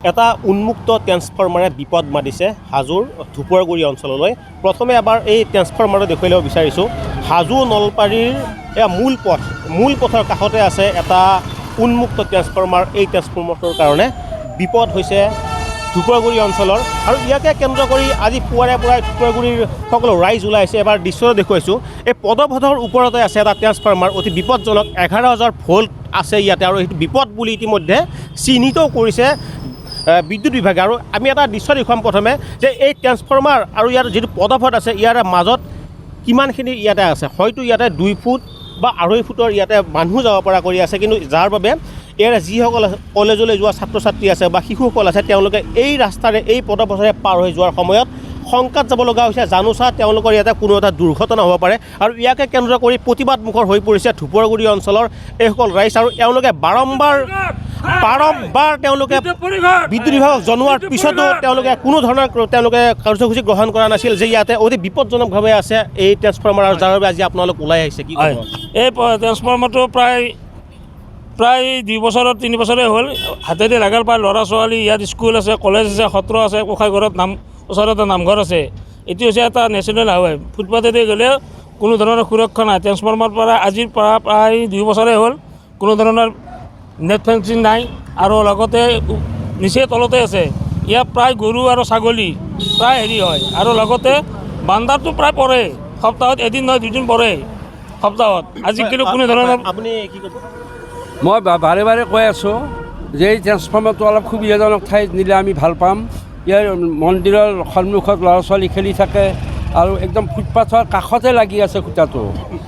এটা উন্মুক্ত ট্ৰেন্সফৰ্মাৰে বিপদ মাতিছে হাজোৰ ধুপুৰগুৰি অঞ্চললৈ। প্ৰথমে এবাৰ এই ট্ৰেন্সফৰ্মাৰটো দেখুৱাই ল'ব বিচাৰিছোঁ। হাজো নলবাৰীৰ মূল পথৰ কাষতে আছে এটা উন্মুক্ত ট্ৰেন্সফৰ্মাৰ। এই ট্ৰেন্সফৰ্মাৰটোৰ কাৰণে বিপদ হৈছে ধুপুৰগুৰি অঞ্চলৰ, আৰু ইয়াকে কেন্দ্ৰ কৰি আজি পুৱাৰে পৰাই ধুপুৰগুৰিৰ সকলো ৰাইজ ওলাইছে। এবাৰ দৃশ্যটো দেখুৱাইছোঁ। এই পদপথৰ ওপৰতে আছে এটা ট্ৰেন্সফৰ্মাৰ, অতি বিপদজনক। 11,000 ভোল্ট আছে ইয়াতে, আৰু সেইটো বিপদ বুলি ইতিমধ্যে চিহ্নিতও কৰিছে বিদ্যুৎ বিভাগে। আৰু আমি এটা দৃশ্য দেখুৱাম প্ৰথমে, যে এই ট্ৰেন্সফৰ্মাৰ আৰু ইয়াৰ যিটো পদপথ আছে ইয়াৰ মাজত কিমানখিনি ইয়াতে আছে। হয়তো ইয়াতে 2 ফুট বা 2.5 ফুটৰ ইয়াতে মানুহ যাব পৰা কৰি আছে, কিন্তু যাৰ বাবে ইয়াৰে যিসকল কলেজলৈ যোৱা ছাত্ৰ ছাত্ৰী আছে বা শিশুসকল আছে, তেওঁলোকে এই ৰাস্তাৰে এই পদপথেৰে পাৰ হৈ যোৱাৰ সময়ত শংকাত যাব লগা হৈছে। জানোচা তেওঁলোকৰ ইয়াতে কোনো এটা দুৰ্ঘটনা হ'ব পাৰে, আৰু ইয়াকে কেন্দ্ৰ কৰি প্ৰতিবাদমুখৰ হৈ পৰিছে ধুপুৰগুৰি অঞ্চলৰ এইসকল ৰাইজ। আৰু তেওঁলোকে বাৰম্বাৰ তেওঁলোকে বিদ্যুৎ বিভাগক জনোৱাৰ পিছতো তেওঁলোকে কোনো ধৰণৰ কাৰ্যসূচী গ্ৰহণ কৰা নাছিল, যে ইয়াতে অতি বিপদজনকভাৱে আছে এই ট্ৰেন্সফৰ্মাৰ, আৰু যাৰ বাবে আজি আপোনালোক ওলাই আহিছে। কি ক'ব? এই ট্ৰেন্সফৰ্মাৰটো প্ৰায় 2 বছৰ 3 বছৰে হ'ল হাতেদি লাগাল পায়। ল'ৰা ছোৱালী ইয়াত স্কুল আছে, কলেজ আছে, সত্ৰ আছে, গোঁসাইঘৰত ওচৰতে নামঘৰ আছে। এইটো হৈছে এটা নেশ্যনেল হাইৱে। ফুটপাথেদি গ'লে কোনো ধৰণৰ সুৰক্ষা নাই। ট্ৰেন্সফৰ্মাৰ পৰা আজিৰ পৰা প্ৰায় 2 বছৰে হ'ল কোনো ধৰণৰ নেট ফেন্সিং নাই, আৰু লগতে নিচেই তলতে আছে। ইয়াত প্ৰায় গৰু আৰু ছাগলী প্ৰায় হয়, আৰু লগতে বান্দাৰটো প্ৰায় পৰে, সপ্তাহত এদিন নহয় 2 দিন পৰে সপ্তাহত। আজিকালি কোনো ধৰণৰ আপুনি কি ক'ব? মই বাৰে বাৰে কৈ আছোঁ যে এই ট্ৰেন্সফৰ্মাৰটো অলপ সুবিধাজনক ঠাইত নিলে আমি ভাল পাম। ইয়াৰ মন্দিৰৰ সন্মুখত ল'ৰা ছোৱালী খেলি থাকে, আৰু একদম ফুটপাথৰ কাষতে লাগি আছে খুঁটাটো।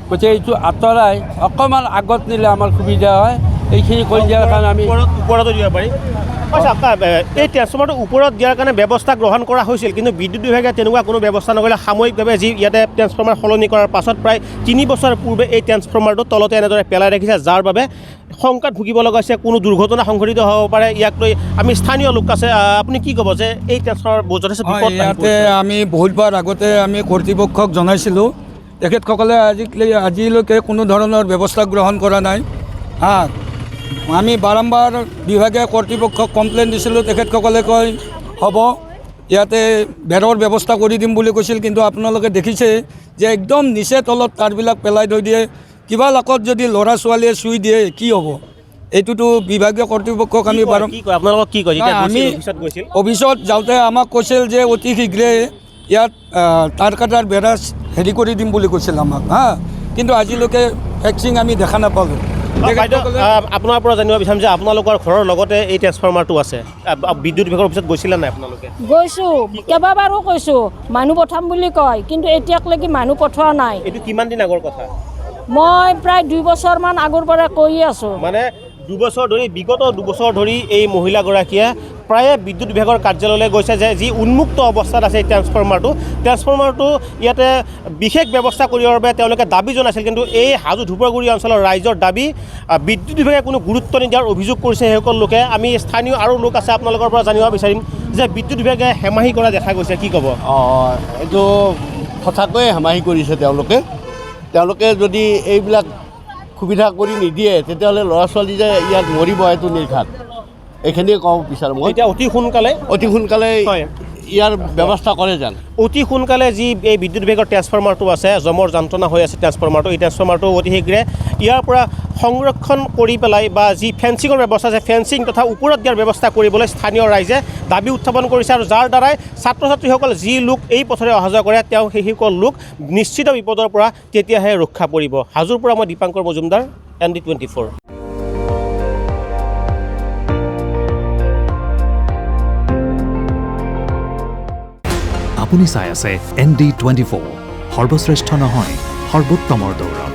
গতিকে এইটো আঁতৰাই অকণমান আগত নিলে আমাৰ সুবিধা হয়। এইখিনি কৰি দিয়াৰ কাৰণে আমি ওপৰতো দিব পাৰি। এই ট্ৰেন্সফৰ্মাৰটো ওপৰত দিয়াৰ কাৰণে ব্যৱস্থা গ্ৰহণ কৰা হৈছিল, কিন্তু বিদ্যুৎ বিভাগে তেনেকুৱা কোনো ব্যৱস্থা নকৰিলে। সাময়িকভাৱে যি ইয়াতে ট্ৰেন্সফৰ্মাৰ সলনি কৰাৰ পাছত প্ৰায় 3 বছৰ পূৰ্বে এই ট্ৰেন্সফৰ্মাৰটো তলতে এনেদৰে পেলাই ৰাখিছে, যাৰ বাবে শংকাত ভুগিব লগা হৈছে, কোনো দুৰ্ঘটনা সংঘটিত হ'ব পাৰে। ইয়াক লৈ আমি স্থানীয় লোক আছে, আপুনি কি ক'ব যে এই ট্ৰেন্সফৰ্মাৰ যথেষ্ট বিপদ? ইয়াতে আমি বহুতবাৰ আগতে আমি কৰ্তৃপক্ষক জনাইছিলোঁ, তেখেতসকলে আজিলৈকে কোনো ধৰণৰ ব্যৱস্থা গ্ৰহণ কৰা নাই। আমি বাৰম্বাৰ বিভাগে কৰ্তৃপক্ষক কমপ্লেইন দিছিলোঁ, তেখেতসকলে কয় হ'ব ইয়াতে বেৰৰ ব্যৱস্থা কৰি দিম বুলি কৈছিল, কিন্তু আপোনালোকে দেখিছে যে একদম নিচে তলত তাঁৰবিলাক পেলাই থৈ দিয়ে। কিবা লাকত যদি ল'ৰা ছোৱালীয়ে চুই দিয়ে কি হ'ব? এইটোতো বিভাগীয় কৰ্তৃপক্ষক আমি আপোনালোকক কি কয়? আমি অফিচত যাওঁতে আমাক কৈছিল যে অতি শীঘ্ৰে ইয়াত তাঁৰ কাটাৰ বেৰা কৰি দিম বুলি কৈছিল আমাক, কিন্তু আজিলৈকে ফেক্সিং আমি দেখা নাপালোঁ। আপোনাৰ পৰা জানিব বিচাৰিম যে আপোনালোকৰ ঘৰৰ লগতে এই ট্ৰেন্সফৰ্মাৰটো আছে, বিদ্যুৎ বিভাগৰ অফিচত গৈছিলে নাই আপোনালোকে? গৈছোঁ, কেইবাবাৰো কৈছোঁ, মানুহ পঠাম বুলি কয়, কিন্তু এতিয়ালৈকে মানুহ পঠোৱা নাই। এইটো কিমান দিন আগৰ কথা? মই প্ৰায় 2 বছৰমান আগৰ পৰা কৈ আছোঁ। মানে 2 বছৰ ধৰি, বিগত 2 বছৰ ধৰি এই মহিলাগৰাকীয়ে প্ৰায়ে বিদ্যুৎ বিভাগৰ কাৰ্যালয়লৈ গৈছে, যে যি উন্মুক্ত অৱস্থাত আছে এই ট্ৰেন্সফৰ্মাৰটো ইয়াতে বিশেষ ব্যৱস্থা কৰিবৰ বাবে তেওঁলোকে দাবী জনাইছিল, কিন্তু এই হাজো ধুপুৰগুৰি অঞ্চলৰ ৰাইজৰ দাবী বিদ্যুৎ বিভাগে কোনো গুৰুত্ব নিদিয়াৰ অভিযোগ কৰিছে সেইসকল লোকে। আমি স্থানীয় আৰু লোক আছে, আপোনালোকৰ পৰা জানিব বিচাৰিম যে বিদ্যুৎ বিভাগে হেমাহি কৰা দেখা গৈছে। কি ক'ব? এইটো সঁচাকৈয়ে হেমাহি কৰিছে তেওঁলোকে যদি এইবিলাক সুবিধা কৰি নিদিয়ে, তেতিয়াহ'লে ল'ৰা ছোৱালী যে ইয়াত মৰিব এইটো নিৰ্ঘাত। এইখিনিয়ে ক'ব বিচাৰোঁ মই। এতিয়া অতি সোনকালে ইয়াৰ ব্যৱস্থা কৰে যেন। অতি সোনকালে যি এই বিদ্যুৎ বিভাগৰ ট্ৰেন্সফৰ্মাৰটো আছে, জমৰ যন্ত্ৰণা হৈ আছে ট্ৰেন্সফৰ্মাৰটো, এই ট্ৰেন্সফৰ্মাৰটো অতি শীঘ্ৰে ইয়াৰ পৰা সংৰক্ষণ কৰি পেলাই, বা যি ফেন্সিঙৰ ব্যৱস্থা আছে, ফেন্সিং তথা ওপৰত দিয়াৰ ব্যৱস্থা কৰিবলৈ স্থানীয় ৰাইজে দাবী উত্থাপন কৰিছে, আৰু যাৰ দ্বাৰাই ছাত্ৰ ছাত্ৰীসকল যি লোক এই পথেৰে অহা যোৱা কৰে, তেওঁ সেইসকল লোক নিশ্চিত বিপদৰ পৰা তেতিয়াহে ৰক্ষা পৰিব। হাজোৰ পৰা মই দীপাংকৰ মজুমদাৰ, ND24। আপুনি চাই আছে ND24, সৰ্বশ্ৰেষ্ঠ নহয়, সৰ্বোত্তমৰ দৌৰ।